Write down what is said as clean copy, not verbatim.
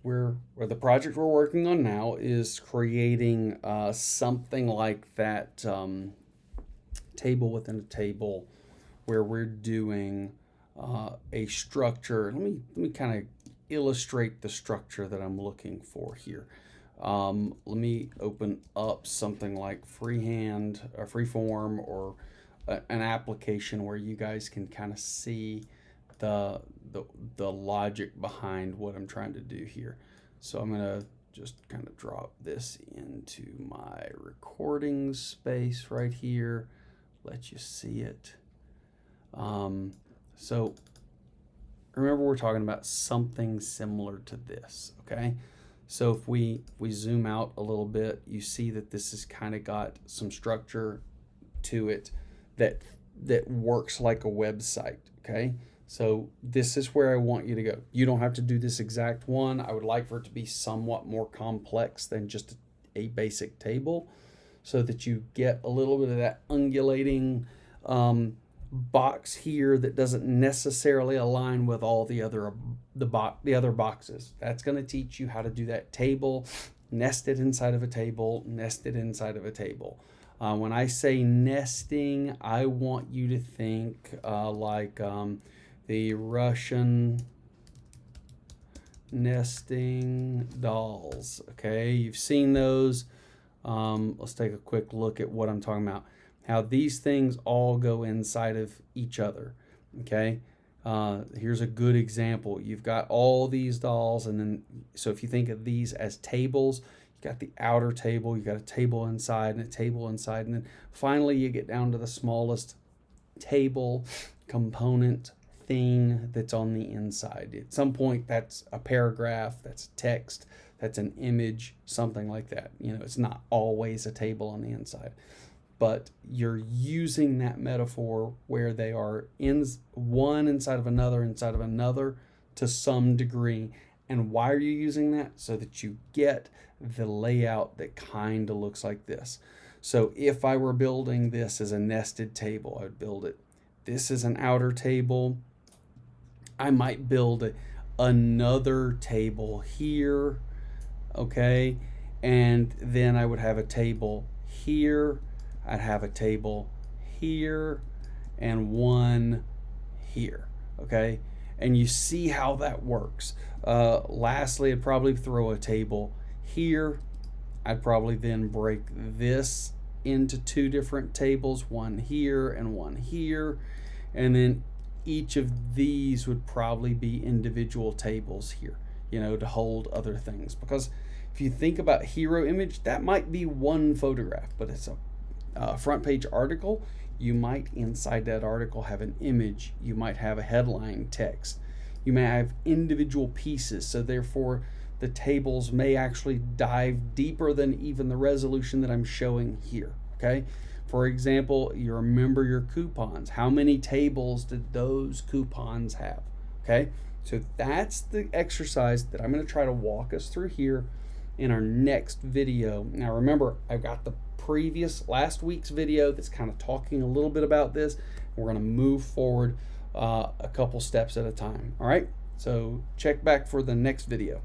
Where the project we're working on now is creating something like that table within a table, where we're doing a structure. Let me kind of illustrate the structure that I'm looking for here. Let me open up something like Freehand or Freeform, or an application where you guys can kind of see the, the the logic behind what I'm trying to do here. So I'm gonna just kind of drop this into my recording space right here, let you see it. Um, so remember, we're talking about something similar to this, okay? So if we zoom out a little bit, you see that this has kind of got some structure to it that works like a website, okay? So this is where I want you to go. You don't have to do this exact one. I would like for it to be somewhat more complex than just a basic table, so that you get a little bit of that undulating box here that doesn't necessarily align with all the other the other boxes. That's going to teach you how to do that table nested inside of a table, nested inside of a table. When I say nesting, I want you to think like the Russian nesting dolls. Okay, you've seen those. Let's take a quick look at what I'm talking about. How these things all go inside of each other. Okay, here's a good example. You've got all these dolls, and then so if you think of these as tables, you got the outer table, you got a table inside and a table inside, and then finally you get down to the smallest table component thing that's on the inside. At some point, that's a paragraph, that's text, that's an image, something like that. It's not always a table on the inside, but you're using that metaphor where they are in one inside of another to some degree. And why are you using that? So that you get the layout that kind of looks like this. So if I were building this as a nested table, I would build it. This is an outer table. I might build another table here, okay? And then I would have a table here. I'd have a table here and one here, okay? And you see how that works. Lastly, I'd probably throw a table here. I'd probably then break this into two different tables, one here and one here. And then each of these would probably be individual tables here, to hold other things. Because if you think about hero image, that might be one photograph, but it's a front page article. You might inside that article have an image. You might have a headline text. You may have individual pieces. So therefore, the tables may actually dive deeper than even the resolution that I'm showing here, okay? For example, you remember your coupons. How many tables did those coupons have? Okay, so that's the exercise that I'm going to try to walk us through here in our next video. Now remember, I've got the previous last week's video that's kind of talking a little bit about this. We're going to move forward a couple steps at a time. All right, so check back for the next video.